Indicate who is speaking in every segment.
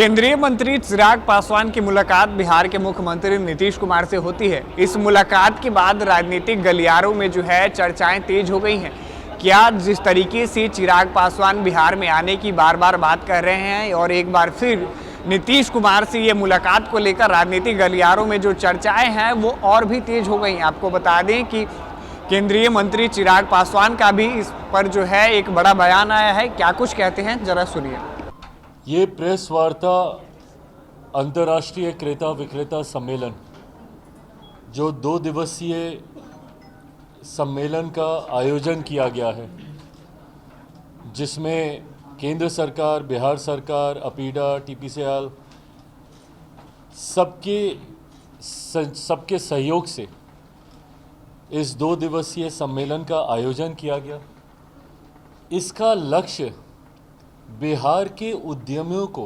Speaker 1: केंद्रीय मंत्री चिराग पासवान की मुलाकात बिहार के मुख्यमंत्री नीतीश कुमार से होती है। इस मुलाकात के बाद राजनीतिक गलियारों में जो है चर्चाएं तेज हो गई हैं। क्या जिस तरीके से चिराग पासवान बिहार में आने की बार बार बात कर रहे हैं और एक बार फिर नीतीश कुमार से ये मुलाकात को लेकर राजनीतिक गलियारों में जो चर्चाएं हैं वो और भी तेज हो गई। आपको बता दें कि केंद्रीय मंत्री चिराग पासवान का भी इस पर जो है एक बड़ा बयान आया है। क्या कुछ कहते हैं जरा सुनिए।
Speaker 2: ये प्रेस वार्ता अंतर्राष्ट्रीय क्रेता विक्रेता सम्मेलन जो 2 दिवसीय सम्मेलन का आयोजन किया गया है, जिसमें केंद्र सरकार, बिहार सरकार, अपीडा, टीपीसीएल सबके सहयोग से इस 2 दिवसीय सम्मेलन का आयोजन किया गया। इसका लक्ष्य बिहार के उद्यमियों को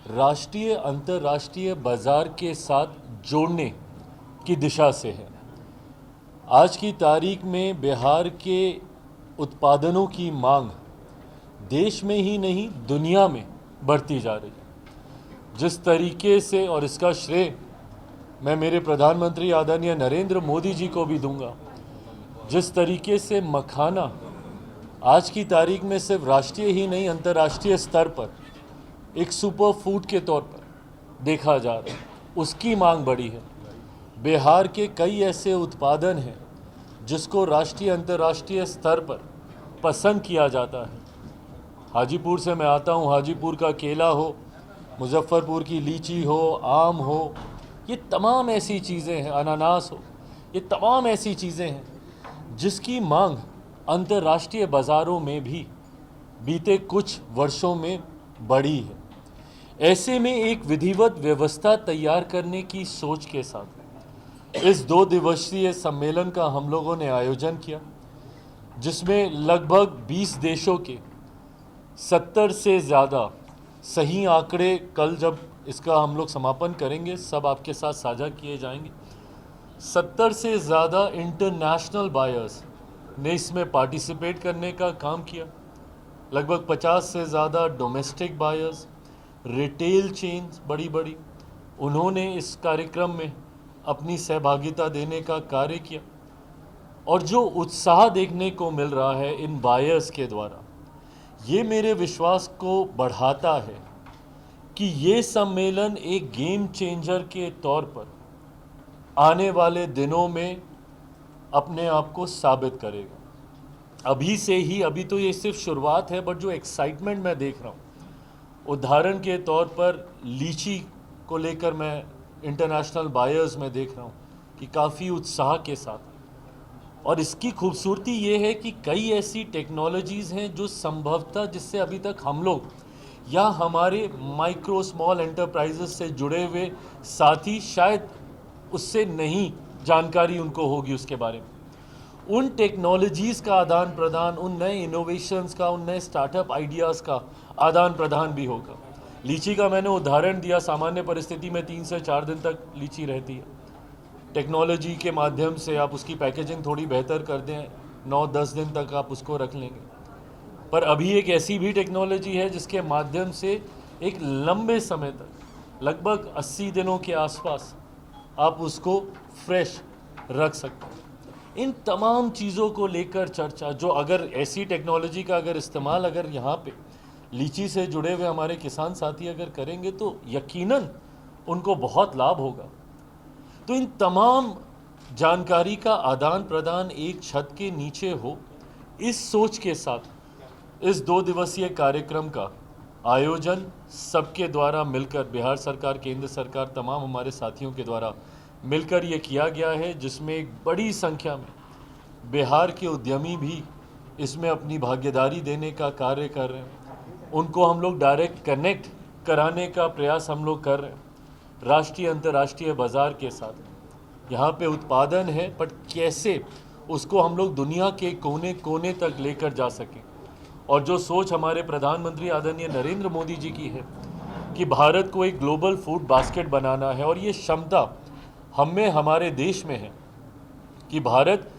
Speaker 2: राष्ट्रीय अंतर्राष्ट्रीय बाजार के साथ जोड़ने की दिशा से है। आज की तारीख में बिहार के उत्पादनों की मांग देश में ही नहीं दुनिया में बढ़ती जा रही है। जिस तरीके से, और इसका श्रेय मैं मेरे प्रधानमंत्री आदरणीय नरेंद्र मोदी जी को भी दूंगा, जिस तरीके से मखाना आज की तारीख में सिर्फ राष्ट्रीय ही नहीं अंतर्राष्ट्रीय स्तर पर एक सुपर फूड के तौर पर देखा जा रहा है, उसकी मांग बढ़ी है। बिहार के कई ऐसे उत्पादन हैं जिसको राष्ट्रीय अंतर्राष्ट्रीय स्तर पर पसंद किया जाता है। हाजीपुर से मैं आता हूँ, हाजीपुर का केला हो, मुजफ्फरपुर की लीची हो, आम हो, ये तमाम ऐसी चीज़ें हैं, अनानास हो, ये तमाम ऐसी चीज़ें हैं जिसकी मांग अंतर्राष्ट्रीय बाज़ारों में भी बीते कुछ वर्षों में बढ़ी है। ऐसे में एक विधिवत व्यवस्था तैयार करने की सोच के साथ इस 2 दिवसीय सम्मेलन का हम लोगों ने आयोजन किया, जिसमें लगभग 20 देशों के 70 से ज़्यादा, सही आंकड़े कल जब इसका हम लोग समापन करेंगे सब आपके साथ साझा किए जाएंगे, 70 से ज़्यादा इंटरनेशनल बायर्स ने इसमें पार्टिसिपेट करने का काम किया। लगभग 50 से ज़्यादा डोमेस्टिक बायर्स, रिटेल चेन्स बड़ी बड़ी, उन्होंने इस कार्यक्रम में अपनी सहभागिता देने का कार्य किया। और जो उत्साह देखने को मिल रहा है इन बायर्स के द्वारा, ये मेरे विश्वास को बढ़ाता है कि ये सम्मेलन एक गेम चेंजर के तौर पर आने वाले दिनों में अपने आप को साबित करेगा। अभी से ही, अभी तो ये सिर्फ शुरुआत है, बट जो एक्साइटमेंट मैं देख रहा हूँ, उदाहरण के तौर पर लीची को लेकर मैं इंटरनेशनल बायर्स में देख रहा हूँ कि काफ़ी उत्साह के साथ, और इसकी खूबसूरती ये है कि कई ऐसी टेक्नोलॉजीज़ हैं जो संभवतः जिससे अभी तक हम लोग या हमारे माइक्रो स्मॉल एंटरप्राइजेस से जुड़े हुए साथी शायद उससे नहीं जानकारी उनको होगी उसके बारे में। उन टेक्नोलॉजीज़ का आदान प्रदान, उन नए इनोवेशंस का, उन नए स्टार्टअप आइडियाज़ का आदान प्रदान भी होगा। लीची का मैंने उदाहरण दिया, सामान्य परिस्थिति में 3 से 4 दिन तक लीची रहती है। टेक्नोलॉजी के माध्यम से आप उसकी पैकेजिंग थोड़ी बेहतर कर दें, 9-10 दिन तक आप उसको रख लेंगे। पर अभी एक ऐसी भी टेक्नोलॉजी है जिसके माध्यम से एक लंबे समय तक, लगभग 80 दिनों के आसपास, आप उसको फ्रेश रख सकते हैं। इन तमाम चीज़ों को लेकर चर्चा, जो अगर ऐसी टेक्नोलॉजी का अगर इस्तेमाल अगर यहाँ पे लीची से जुड़े हुए हमारे किसान साथी अगर करेंगे तो यकीनन उनको बहुत लाभ होगा। तो इन तमाम जानकारी का आदान प्रदान एक छत के नीचे हो, इस सोच के साथ इस 2 दिवसीय कार्यक्रम का आयोजन सबके द्वारा मिलकर, बिहार सरकार, केंद्र सरकार, तमाम हमारे साथियों के द्वारा मिलकर ये किया गया है, जिसमें एक बड़ी संख्या में बिहार के उद्यमी भी इसमें अपनी भागीदारी देने का कार्य कर रहे हैं। उनको हम लोग डायरेक्ट कनेक्ट कराने का प्रयास हम लोग कर रहे हैं राष्ट्रीय अंतर्राष्ट्रीय बाज़ार के साथ। यहाँ पे उत्पादन है, बट कैसे उसको हम लोग दुनिया के कोने कोने तक लेकर जा सकें। और जो सोच हमारे प्रधानमंत्री आदरणीय नरेंद्र मोदी जी की है कि भारत को एक ग्लोबल फूड बास्केट बनाना है, और ये क्षमता हमें हमारे देश में है कि भारत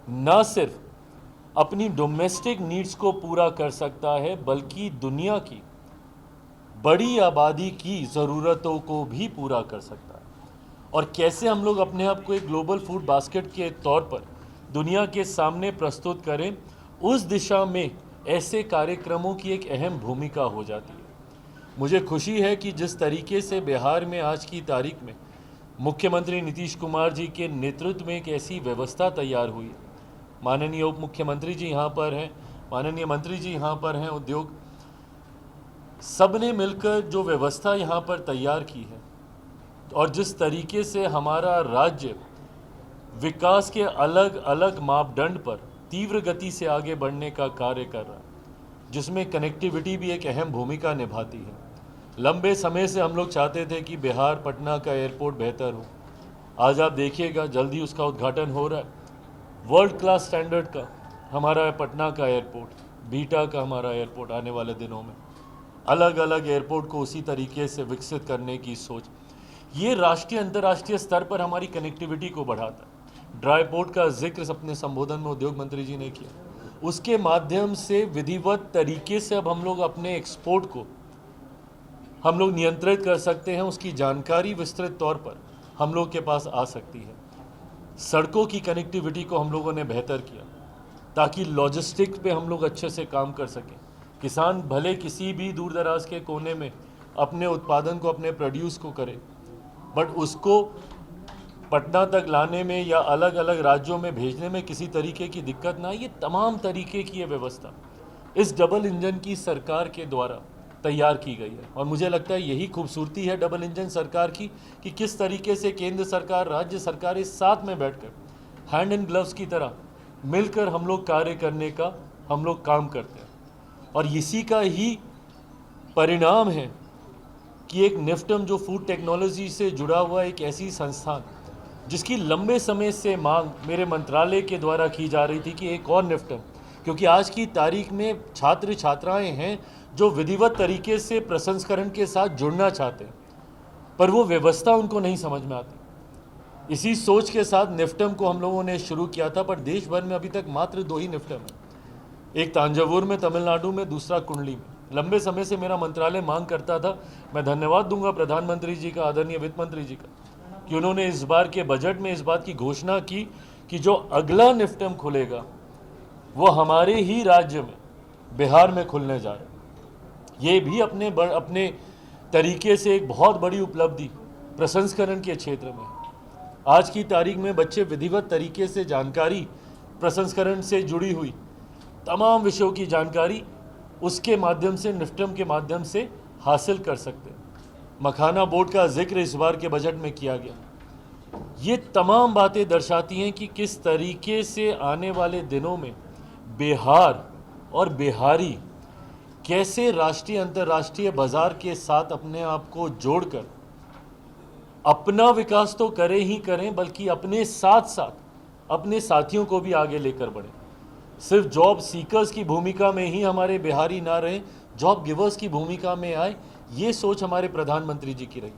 Speaker 2: न सिर्फ अपनी डोमेस्टिक नीड्स को पूरा कर सकता है, बल्कि दुनिया की बड़ी आबादी की ज़रूरतों को भी पूरा कर सकता है, और कैसे हम लोग अपने आप को एक ग्लोबल फूड बास्केट के तौर पर दुनिया के सामने प्रस्तुत करें, उस दिशा में ऐसे कार्यक्रमों की एक अहम भूमिका हो जाती है। मुझे खुशी है कि जिस तरीके से बिहार में आज की तारीख में मुख्यमंत्री नीतीश कुमार जी के नेतृत्व में एक ऐसी व्यवस्था तैयार हुई है। माननीय उप मुख्यमंत्री जी यहाँ पर हैं, माननीय मंत्री जी यहाँ पर हैं, उद्योग, सबने मिलकर जो व्यवस्था यहाँ पर तैयार की है और जिस तरीके से हमारा राज्य विकास के अलग अलग मापदंड पर तीव्र गति से आगे बढ़ने का कार्य कर रहा है, जिसमें कनेक्टिविटी भी एक अहम भूमिका निभाती है। लंबे समय से हम लोग चाहते थे कि बिहार पटना का एयरपोर्ट बेहतर हो। आज आप देखिएगा जल्दी उसका उद्घाटन हो रहा है। वर्ल्ड क्लास स्टैंडर्ड का हमारा पटना का एयरपोर्ट, बीटा का हमारा एयरपोर्ट आने वाले दिनों में, अलग अलग एयरपोर्ट को उसी तरीके से विकसित करने की सोच, ये राष्ट्रीय अंतर्राष्ट्रीय स्तर पर हमारी कनेक्टिविटी को बढ़ाता है। ड्राई पोर्ट का जिक्र अपने संबोधन में उद्योग मंत्री जी ने किया, उसके माध्यम से विधिवत तरीके से अब हम लोग अपने एक्सपोर्ट को हम लोग नियंत्रित कर सकते हैं। उसकी जानकारी विस्तृत तौर पर हम लोग के पास आ सकती है। सड़कों की कनेक्टिविटी को हम लोगों ने बेहतर किया ताकि लॉजिस्टिक्स पे हम लोग अच्छे से काम कर सकें। किसान भले किसी भी दूर दराज के कोने में अपने उत्पादन को, अपने प्रोड्यूस को करे, बट उसको पटना तक लाने में या अलग अलग राज्यों में भेजने में किसी तरीके की दिक्कत ना। ये तमाम तरीके की ये व्यवस्था इस डबल इंजन की सरकार के द्वारा तैयार की गई है, और मुझे लगता है यही खूबसूरती है डबल इंजन सरकार की कि किस तरीके से केंद्र सरकार, राज्य सरकार इस साथ में बैठकर हैंड एंड ग्लव्स की तरह मिलकर हम लोग कार्य करने का हम लोग काम करते हैं। और इसी का ही परिणाम है कि एक निफ्टम जो फूड टेक्नोलॉजी से जुड़ा हुआ एक ऐसी संस्थान जिसकी लंबे समय से मांग मेरे मंत्रालय के द्वारा की जा रही थी कि एक और निफ्टम, क्योंकि आज की तारीख में छात्र छात्राएं हैं जो विधिवत तरीके से प्रसंस्करण के साथ जुड़ना चाहते हैं, पर वो व्यवस्था उनको नहीं समझ में आती। इसी सोच के साथ निफ्टम को हम लोगों ने शुरू किया था, पर देश भर में अभी तक मात्र 2 ही निफ्टम है, एक तांजावुर में तमिलनाडु में, दूसरा कुंडली में। लंबे समय से मेरा मंत्रालय मांग करता था। मैं धन्यवाद दूंगा प्रधानमंत्री जी का, आदरणीय वित्त मंत्री जी का, कि उन्होंने इस बार के बजट में इस बात की घोषणा की कि जो अगला निफ्टम खुलेगा वो हमारे ही राज्य में, बिहार में खुलने जा रहा है। ये भी अपने तरीके से एक बहुत बड़ी उपलब्धि प्रसंस्करण के क्षेत्र में। आज की तारीख में बच्चे विधिवत तरीके से जानकारी, प्रसंस्करण से जुड़ी हुई तमाम विषयों की जानकारी उसके माध्यम से, निफ्टम के माध्यम से हासिल कर सकते हैं। मखाना बोर्ड का जिक्र इस बार के बजट में किया गया। ये तमाम बातें दर्शाती हैं कि किस तरीके से आने वाले दिनों में बिहार और बिहारी कैसे राष्ट्रीय अंतर्राष्ट्रीय बाजार के साथ अपने आप को जोड़कर अपना विकास तो करें ही करें, बल्कि अपने साथ साथ अपने साथियों को भी आगे लेकर बढ़ें। सिर्फ जॉब सीकर्स की भूमिका में ही हमारे बिहारी ना रहें, जॉब गिवर्स की भूमिका में आए, ये सोच हमारे प्रधानमंत्री जी की रही।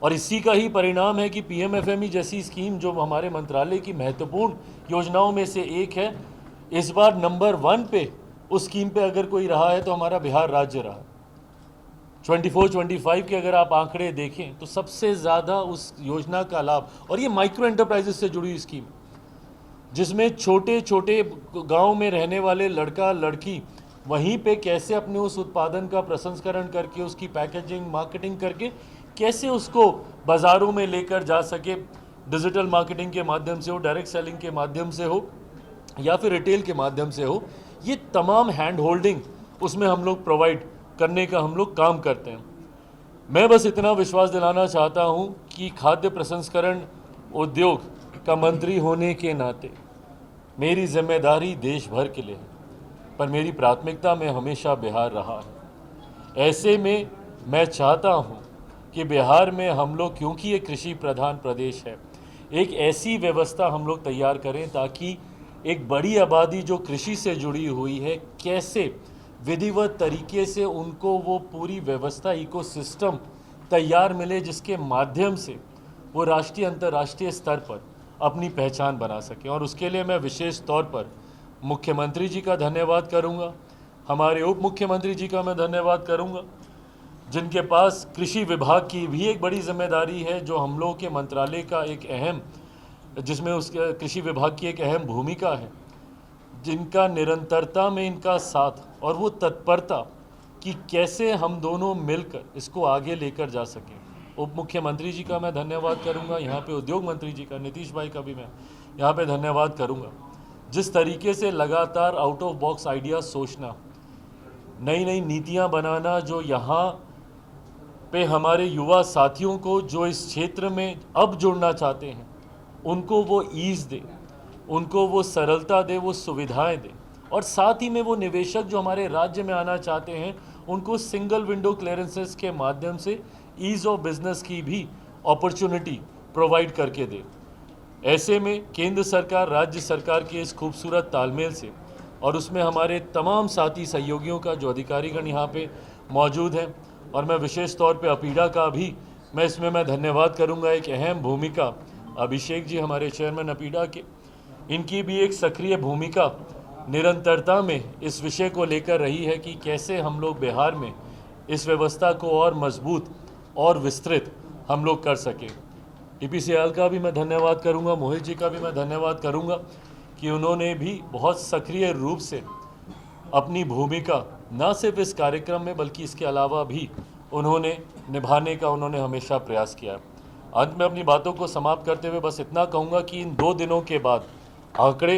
Speaker 2: और इसी का ही परिणाम है कि पीएमएफएमई जैसी स्कीम जो हमारे मंत्रालय की महत्वपूर्ण योजनाओं में से एक है, इस बार नंबर 1 पे उस स्कीम पे अगर कोई रहा है तो हमारा बिहार राज्य रहा। 24-25 के अगर आप आंकड़े देखें तो सबसे ज़्यादा उस योजना का लाभ, और ये माइक्रो एंटरप्राइजेस से जुड़ी स्कीम, जिसमें छोटे छोटे गांव में रहने वाले लड़का लड़की वहीं पे कैसे अपने उस उत्पादन का प्रसंस्करण करके, उसकी पैकेजिंग, मार्केटिंग करके कैसे उसको बाज़ारों में लेकर जा सके, डिजिटल मार्केटिंग के माध्यम से हो, डायरेक्ट सेलिंग के माध्यम से हो, या फिर रिटेल के माध्यम से हो। ये तमाम हैंड होल्डिंग उसमें हम लोग प्रोवाइड करने का हम लोग काम करते हैं। मैं बस इतना विश्वास दिलाना चाहता हूं कि खाद्य प्रसंस्करण उद्योग का मंत्री होने के नाते मेरी जिम्मेदारी देश भर के लिए है, पर मेरी प्राथमिकता में हमेशा बिहार रहा है। ऐसे में मैं चाहता हूं कि बिहार में हम लोग, क्योंकि ये कृषि प्रधान प्रदेश है, एक ऐसी व्यवस्था हम लोग तैयार करें ताकि एक बड़ी आबादी जो कृषि से जुड़ी हुई है, कैसे विधिवत तरीके से उनको वो पूरी व्यवस्था, इकोसिस्टम तैयार मिले, जिसके माध्यम से वो राष्ट्रीय अंतर्राष्ट्रीय स्तर पर अपनी पहचान बना सकें। और उसके लिए मैं विशेष तौर पर मुख्यमंत्री जी का धन्यवाद करूंगा, हमारे उप मुख्यमंत्री जी का मैं धन्यवाद करूंगा, जिनके पास कृषि विभाग की भी एक बड़ी जिम्मेदारी है, जो हम लोग के मंत्रालय का एक अहम, जिसमें उसके कृषि विभाग की एक अहम भूमिका है, जिनका निरंतरता में इनका साथ और वो तत्परता कि कैसे हम दोनों मिलकर इसको आगे लेकर जा सकें। उप मुख्यमंत्री जी का मैं धन्यवाद करूंगा, यहाँ पे उद्योग मंत्री जी का, नीतीश भाई का भी मैं यहाँ पे धन्यवाद करूंगा। जिस तरीके से लगातार आउट ऑफ बॉक्स आइडिया सोचना, नई नई नीतियाँ बनाना, जो यहाँ पे हमारे युवा साथियों को जो इस क्षेत्र में अब जुड़ना चाहते हैं, उनको वो ईज़ दे, उनको वो सरलता दे, वो सुविधाएं दे, और साथ ही में वो निवेशक जो हमारे राज्य में आना चाहते हैं, उनको सिंगल विंडो क्लियरेंसेस के माध्यम से ईज़ ऑफ बिजनेस की भी अपॉर्चुनिटी प्रोवाइड करके दे। ऐसे में केंद्र सरकार राज्य सरकार के इस खूबसूरत तालमेल से, और उसमें हमारे तमाम साथी सहयोगियों का, जो अधिकारीगण यहाँ पे मौजूद हैं, और मैं विशेष तौर पे अपीडा का भी मैं धन्यवाद करूँगा। एक अहम भूमिका अभिषेक जी, हमारे चेयरमैन अपीडा के, इनकी भी एक सक्रिय भूमिका निरंतरता में इस विषय को लेकर रही है कि कैसे हम लोग बिहार में इस व्यवस्था को और मजबूत और विस्तृत हम लोग कर सकें। टीपीसीएल का भी मैं धन्यवाद करूंगा, मोहित जी का भी मैं धन्यवाद करूंगा कि उन्होंने भी बहुत सक्रिय रूप से अपनी भूमिका न सिर्फ इस कार्यक्रम में बल्कि इसके अलावा भी उन्होंने निभाने का हमेशा प्रयास किया। अंत में अपनी बातों को समाप्त करते हुए बस इतना कहूँगा कि इन 2 दिनों के बाद आंकड़े,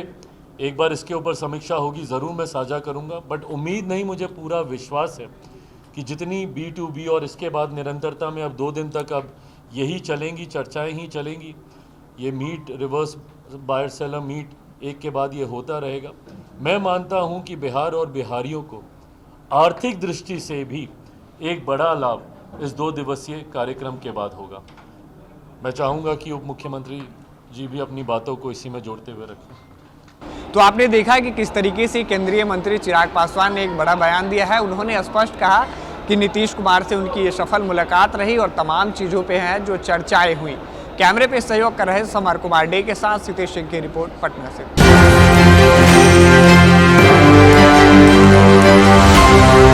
Speaker 2: एक बार इसके ऊपर समीक्षा होगी, ज़रूर मैं साझा करूँगा, बट उम्मीद नहीं, मुझे पूरा विश्वास है कि जितनी B2B और इसके बाद निरंतरता में अब 2 दिन तक अब यही चलेंगी, चर्चाएं ही चलेंगी। ये meet, reverse buyer seller meet, एक के बाद ये होता रहेगा। मैं मानता हूँ कि बिहार और बिहारियों को आर्थिक दृष्टि से भी एक बड़ा लाभ इस 2 दिवसीय कार्यक्रम के बाद होगा। मैं चाहूँगा कि उप मुख्यमंत्री जी भी अपनी बातों को इसी में जोड़ते हुए रखें।
Speaker 1: तो आपने देखा कि किस तरीके से केंद्रीय मंत्री चिराग पासवान ने एक बड़ा बयान दिया है। उन्होंने स्पष्ट कहा कि नीतीश कुमार से उनकी ये सफल मुलाकात रही और तमाम चीज़ों पे हैं जो चर्चाएं हुई। कैमरे पे सहयोग कर रहे समर कुमार डे के साथ सितेश सिंह की रिपोर्ट पटना से।